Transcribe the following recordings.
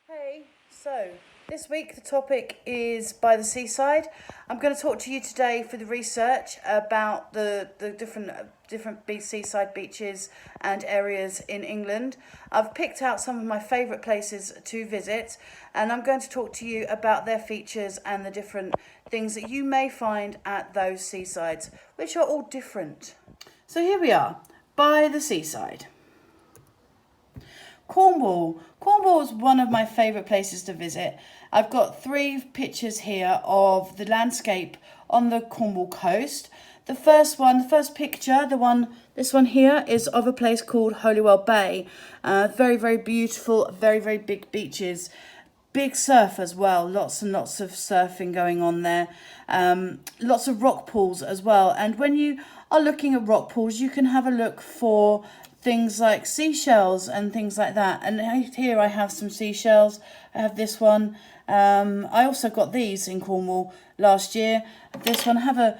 Hey, so this week the topic is by the seaside. I'm going to talk to you today for the research about the different seaside beaches and areas in England. I've picked out some of my favourite places to visit, and I'm going to talk to you about their features and the different things that you may find at those seasides, which are all different. So here we are, by the seaside. Cornwall. Cornwall is one of my favourite places to visit. I've got 3 pictures here of the landscape on the Cornwall Coast. The first picture, this one here, is of a place called Holywell Bay. Very, very beautiful, very, very big beaches. Big surf as well, lots and lots of surfing going on there. Lots of rock pools as well. And when you are looking at rock pools, you can have a look for things like seashells and things like that. And here I have some seashells. I have this one. I also got these in Cornwall last year. This one, I have a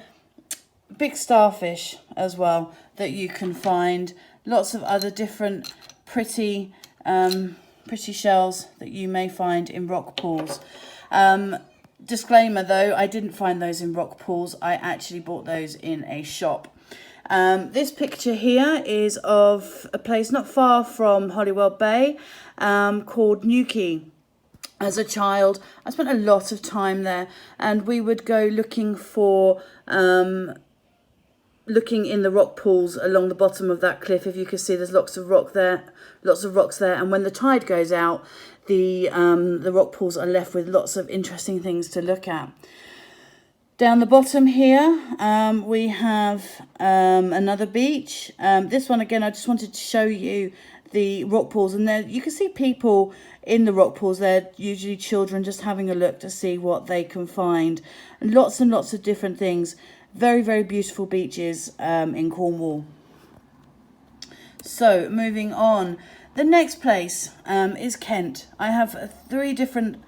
big starfish as well that you can find. Lots of other different pretty shells that you may find in rock pools. Disclaimer though, I didn't find those in rock pools. I actually bought those in a shop. This picture here is of a place not far from Holywell Bay called Newquay. As a child, I spent a lot of time there, and we would go looking in the rock pools along the bottom of that cliff. If you can see, there's lots of rocks there, and when the tide goes out, the rock pools are left with lots of interesting things to look at. Down the bottom here, we have another beach. This one, again, I just wanted to show you the rock pools. And there you can see people in the rock pools. They're usually children just having a look to see what they can find. And lots of different things. Very, very beautiful beaches in Cornwall. So, moving on. The next place is Kent. I have 3 different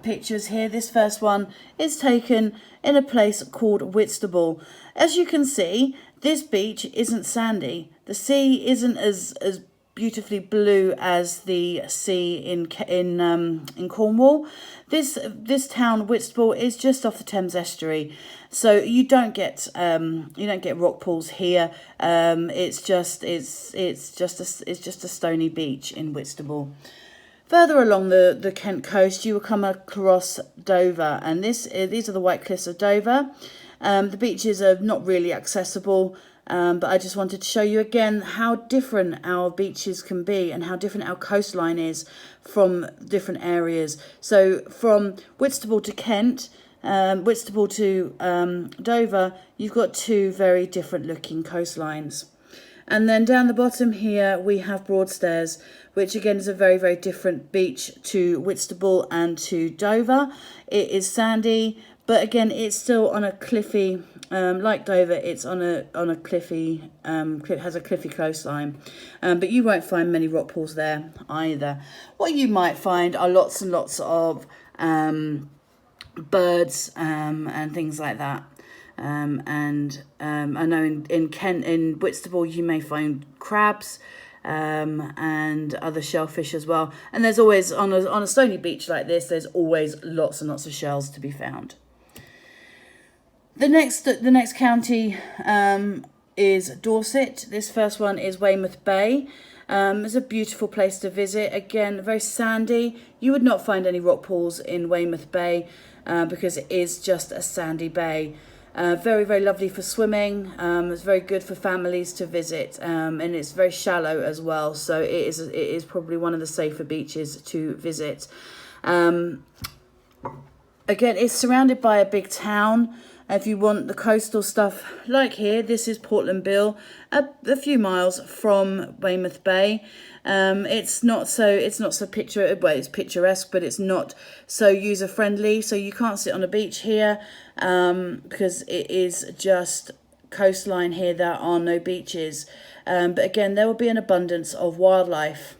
pictures here. This first one is taken in a place called Whitby. As you can see, this beach isn't sandy. The sea isn't as beautifully blue as the sea in Cornwall. This town Whitby is just off the Thames estuary, so you don't get rock pools here. It's just a stony beach in Whitby. Further along the Kent coast, you will come across Dover, and these are the White Cliffs of Dover. The beaches are not really accessible, but I just wanted to show you again how different our beaches can be and how different our coastline is from different areas. So from Whitby to Kent, Whitby to Dover, you've got 2 very different looking coastlines. And then down the bottom here, we have Broadstairs, which again is a very, very different beach to Whitby and to Dover. It is sandy, but again, it's still on a cliffy, like Dover, it's on a cliffy, has a cliffy coastline. But you won't find many rock pools there either. What you might find are lots and lots of birds and things like that. I know in Kent, in Whitby, you may find crabs and other shellfish as well. And there's always, on a stony beach like this, there's always lots and lots of shells to be found. The next county is Dorset. This first one is Weymouth Bay. It's a beautiful place to visit. Again, very sandy. You would not find any rock pools in Weymouth Bay because it is just a sandy bay. Very, very lovely for swimming. It's very good for families to visit, and it's very shallow as well. So it is probably one of the safer beaches to visit. Again, it's surrounded by a big town. If you want the coastal stuff, like here, this is Portland Bill, a few miles from Weymouth Bay. It's not so it's picturesque, but it's not so user friendly. So you can't sit on a beach here because it is just coastline here. There are no beaches, but again, there will be an abundance of wildlife.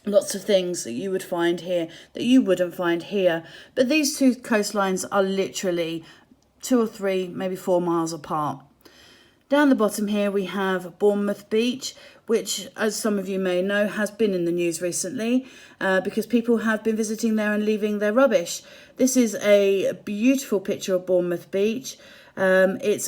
Lots of things that you would find here that you wouldn't find here. But these 2 coastlines are literally 2 or 3, maybe 4 miles apart. Down the bottom here we have Bournemouth Beach, which, as some of you may know, has been in the news recently because people have been visiting there and leaving their rubbish. This is a beautiful picture of Bournemouth Beach. It's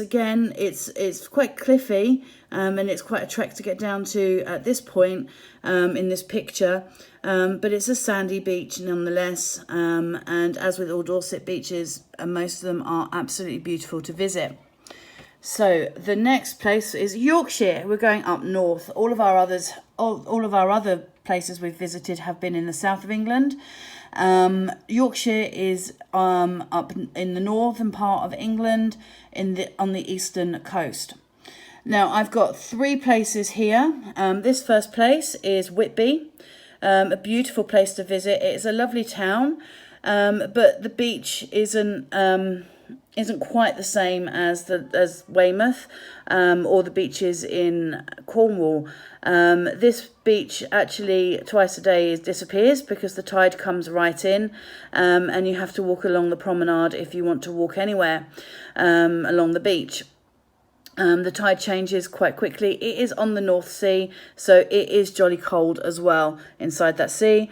quite cliffy and it's quite a trek to get down to at this point in this picture, but it's a sandy beach nonetheless, and as with all Dorset beaches, most of them are absolutely beautiful to visit. So the next place is Yorkshire. We're going up north. All of our other places we've visited have been in the south of England. Yorkshire is up in the northern part of England, on the eastern coast. Now I've got 3 places here. This first place is Whitby, a beautiful place to visit. It's a lovely town, but the beach isn't quite the same as Weymouth or the beaches in Cornwall. This beach actually twice a day disappears because the tide comes right in, and you have to walk along the promenade if you want to walk anywhere along the beach. The tide changes quite quickly. It is on the North Sea, so it is jolly cold as well inside that sea.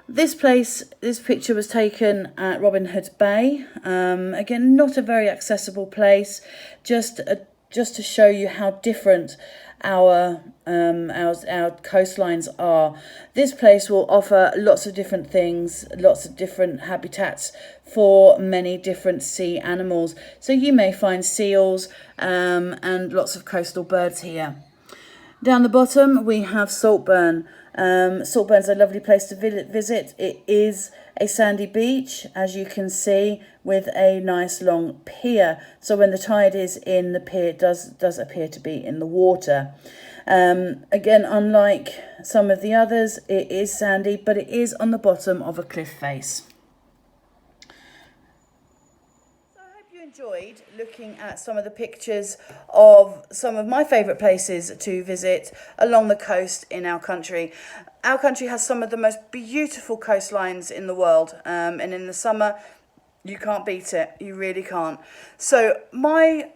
This picture was taken at Robin Hood's Bay. Again, not a very accessible place, just to show you how different our coastlines are. This place will offer lots of different things, lots of different habitats for many different sea animals. So you may find seals and lots of coastal birds here. Down the bottom we have Saltburn. Saltburn's a lovely place to visit. It is a sandy beach, as you can see, with a nice long pier. So when the tide is in, the pier does appear to be in the water. Again, unlike some of the others, it is sandy, but it is on the bottom of a cliff face. Enjoyed looking at some of the pictures of some of my favourite places to visit along the coast in our country. Our country has some of the most beautiful coastlines in the world, and in the summer you can't beat it. You really can't. So my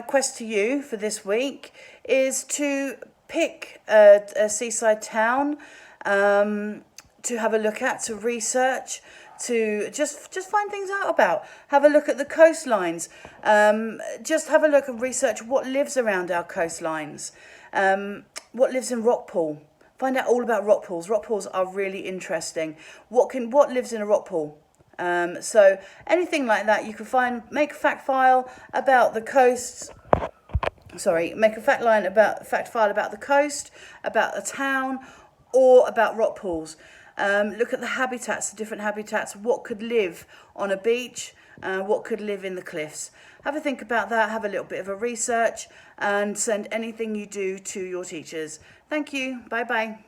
quest to you for this week is to pick a seaside town to have a look at, to research, to just find things out about. Have a look at the coastlines. Just have a look and research what lives around our coastlines. What lives in rock pool. Find out all about rock pools. Rock pools are really interesting. What lives in a rock pool? So anything like that, you can make a fact file about the coasts. Make a fact file about the coast, about a town, or about rock pools. Look at the habitats, the different habitats, what could live on a beach, what could live in the cliffs. Have a think about that, have a little bit of a research, and send anything you do to your teachers. Thank you. Bye-bye.